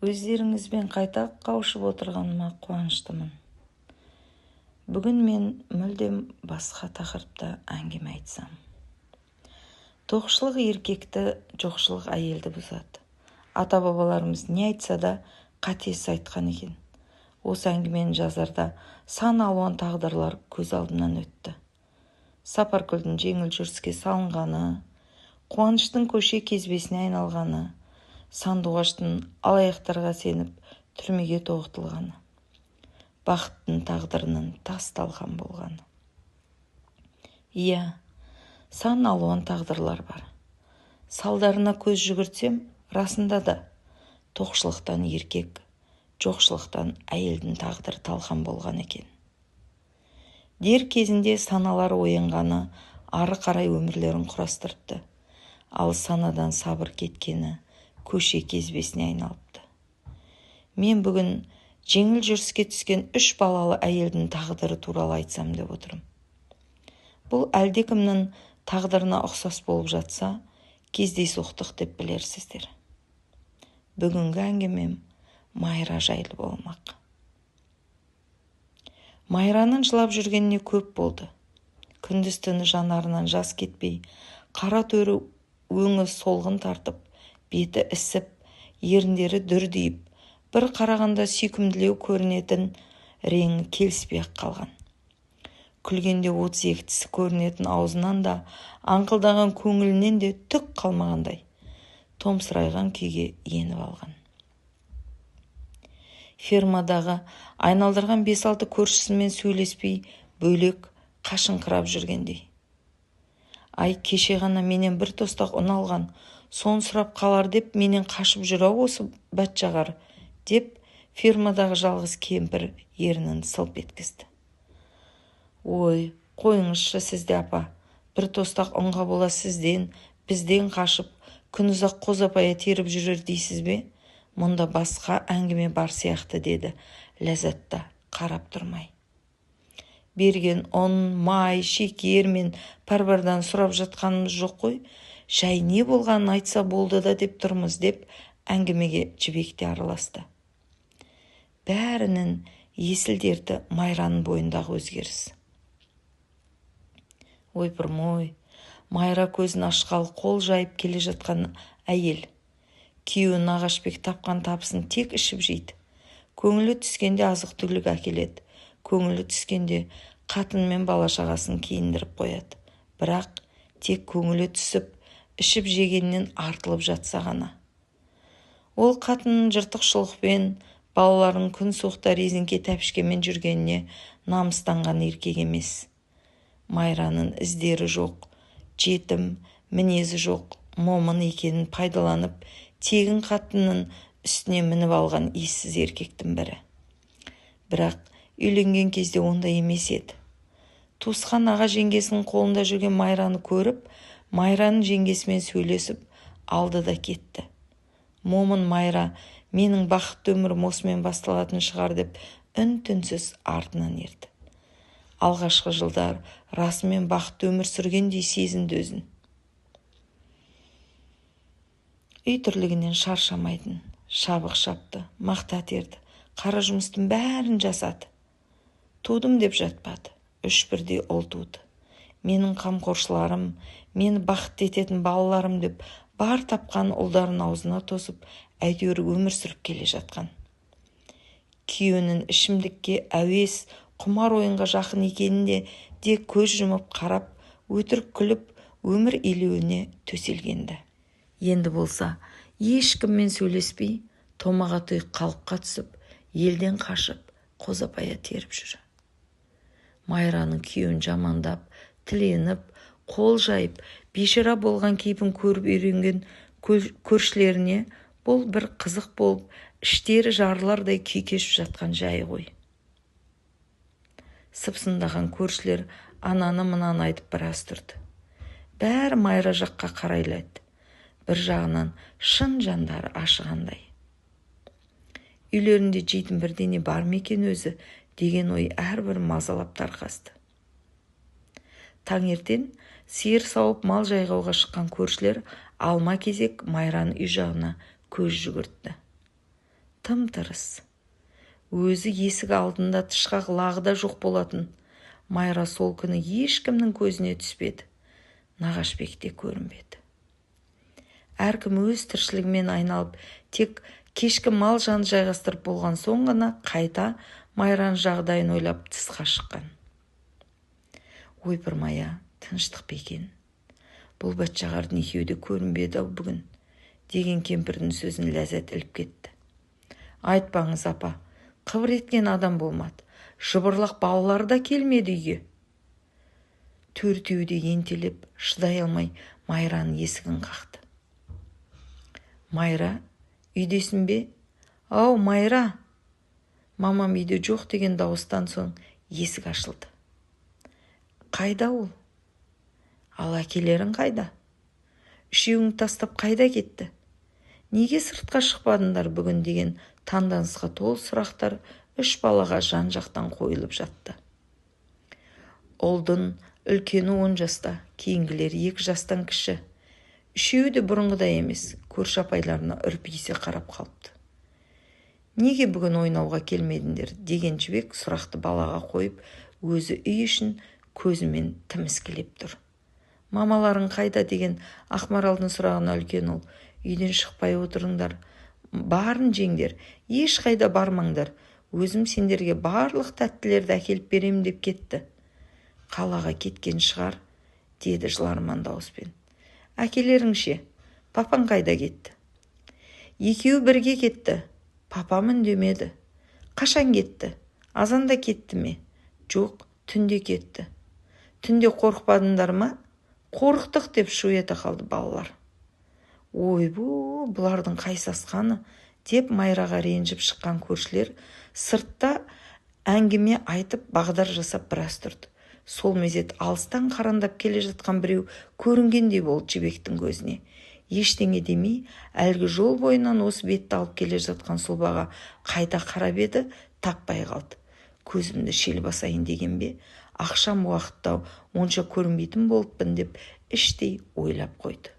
Өздеріңізбен қайта қауышып отырғаныма қуаныштымын. Бүгін мен мүлдем басқа тақырыпта әңгіме айтсам. Тоқшылық еркекті, жоқшылық әйелді бұзады. Ата-бабаларымыз не айтса да қатесіз айтқан екен. Осы әңгімені жазарда сан алуан тағдырлар көз алдымнан өтті. Сапаргүлдің жеңіл жүріске салынғаны, қуаныштың көше кезбесіне айналғаны, сандуғаштың алаяқтарға сеніп түрмеге тоғытылғаны, бақыттың тағдырының тас-талқан болғаны. Иә, сан алуан тағдырлар бар. Салдарына көз жүгіртсем, расында да тоқшылықтан еркек, жоқшылықтан әйелдің тағдыры талқан болған екен. Дер кезінде саналары оянғаны ары қарай өмірлерін құрастырыпты, ал санадан сабыр кеткені көше кезбесіне айналыпты. Мен бүгін жеңіл жүріске түскен 3 балалы әйелдің тағдыры туралы айтсам деп отырмын. Бұл әлдекімнің тағдырына ұқсас болып жатса, кездейсоқтық деп білерсіздер. Бүгінгі әңгімем Майра жайлы болмақ. Майраның жылап жүргеніне көп болды. Күндіз-түні жанарынан жас кетпей, қара төрі өңі солғын тартып, беті ісіп, еріндері дүрдиіп, бір қарағанда сүйкімділеу көрінетін реңі келіспей қалған. Күлгенде 32 тісі көрінетін аузынан да, аңқылдаған көңілінен де түк қалмағандай, томсырайған күйге еніп алған. Фермадағы айналдырған 5-6 көршісімен сөйлеспей, бөлек қашыңқырап жүргендей. Ай, кеше ғана менен бір тостақ ұн алған, сон сұрап қалар деп менен қашып жүр-ау осы бәтшағар, деп фермадағы жалғыз кемпір ерінін сылп еткізді. Ой, қойыңызшы сізде апа, бір тостақ ұнға бола бізден қашып, күнұзақ қозапая теріп жүрер дейсіз бе? Мұнда басқа әңгіме бар сияқты, деді Ләззатта қарап тұрмай. Берген ұн, май, шекер мен парбардан сұрап жатқанымыз жоқ қой, жай не болғанын айтса болды да деп тұрмыз, деп әңгімеге жібекте араласты. Бәрінің есіл-дерті Майраның бойындағы өзгеріс. Ойпырмой, Майра көзін ашқалы қол жайып келе жатқан әйел. Күйеуі Нағашбек тапқан табысын тек ішіп жейді. Көңілі түскенде азық-түлік әкеледі. Көңілі түскенде қатын мен бала-шағасын киіндіріп қояды. Бірақ тек көңілі түсіп, ішіп жегеннен артылып жатса ғана. Ол қатынның жыртық-шұлықпен, балаларын күн суықта резеңке тәпішкемен жүргеніне намыстанған еркек емес. Майраның іздері жоқ, жетім, мінезі жоқ, момын екенін пайдаланып, тегін қатынның үстіне мініп алған ессіз еркектің бірі. Бірақ үйленген кезде онда емес еді. Туысқан аға жеңгесінің қолында жүрген Майраны көріп, Майраның жеңгесімен сөйлесіп, алды да кетті. Момын Майра, менің бақытты өмірім осымен басталатын шығар деп, үн-түнсіз артынан ерді. Алғашқы жылдар расымен бақытты өмір сүргендей сезінді өзін. Үй тірлігінен шаршамайтын, шабық шапты, мақта терді, қара жұмыстың бәрін жасады. Тудым деп жатпады, 3 бірдей ұл туды. Менің қамқоршыларым, мені бақытты ететін балаларым деп бар тапқан ұлдарын аузына тосып, әйтеуір өмір сүріп келе жатқан. Күйеуінің ішімдікке әуес, құмар ойынға жақын екенінде де көз жұмып қарап, өтірік күліп, өмір илеуіне төселгенді. Енді болса, ешкіммен сөйлеспей, томаға тұйық қалыпқа түсіп, елден қашып, қозапая теріп жүр. Майраның күйеуін жамандап, тіленіп, қол жайып, бейшара болған кейпін көріп үйренген көршілеріне бұл бір қызық болып, іштері жарылардай күй кешіп жатқан жай ғой. Сыпсыңдаған көршілер ананы мынаны айтып біраз тұрды. Бәрі Майра жаққа қарайлайды. Бір жағынан шын жандары ашығандай. Үйлерінде жейтін бірдеңе бар ма екен өзі, деген ой әрбір мазалап тарқасты. Таңертең сиыр сауып мал жайғауға шыққан көршілер алма-кезек Майраның үй жағына көз жүгіртті. тым-тырыс. Өзі есік алдында тышқақ лағы да жоқ болатын. Майра сол күні ешкімнің көзіне түспеді. Нағашбек те көрінбеді. Әркім өз тіршілігімен айналып, тек кешкі мал жанды жайғастырып болған соң ғана қайта Майраның жағдайын ойлап тысқа шыққан. Ойпырмая, тыныштық па екен? Бұл бәтшағардың екеуі де көрінбеді бүгін, деген кемпірдің сөзін ләззат іліп кетті. Айтпаңыз, апа, қыбыр еткен адам болмады. Жыбырлақ балалар да келмеді үйге. Төртеуі де ентелеп, шыдай алмай Майраның есігін қақты. Майра, үйдесің бе? Ау, Майра! Мамам үйде жоқ деген дауыстан соң есік ашылды. Қайда ол? Ал әкелерің қайда? Үшеуің тастап қайда кетті? Неге сыртқа шықпадыңдар бүгін деген таңданысқа толы сұрақтар үш балаға жан-жақтан қойылып жатты. Ұлдың үлкені 10 жаста, кейінгілер 2 жастан кіші. Үшеуі де бұрынғыдай емес, көрші апайларына үрпиісе қарап қалыпты. Неге бүгін ойнауға келмедіңдер деген жібек сұрақты балаға қойып, өзі үй ішін көзімен тіміскілеп тұр. Мамаларың қайда деген Ақмаралдың сұрағына үлкен ұл, үйден шықпай отырыңдар, барын жеңдер, еш қайда бармаңдар, өзім сендерге барлық тәттілерді әкеліп берем деп кетті. Қалаға кеткен шығар, деді жыларман дауыспен. Әкелерің ше, папаң қайда кетті? Екеуі бірге кетті. Папам үндемеді. Қашан кетті? Азанда кетті ме? Жоқ, түнде кетті. Түнде қорықпадыңдар ма? Қорықтық деп шу ете қалды балалар. Ойбу, бұлардың қайсасқаны деп Майраға ренжіп шыққан көршілер сыртта әңгіме айтып бағдар жасап біраз тұрды. Сол мезет алыстан қарандап келе жатқан біреу көрінгендей болды жібектің көзіне. Ештеңе демей, әлгі жол бойынан осы бетті алып келе жатқан сұлбаға қайта қарап еді, таппай қалды. Көзімді шел басайын деген бе, ақшам уақытта онша көрінбейтін болыппын деп іштей ойлап қойды.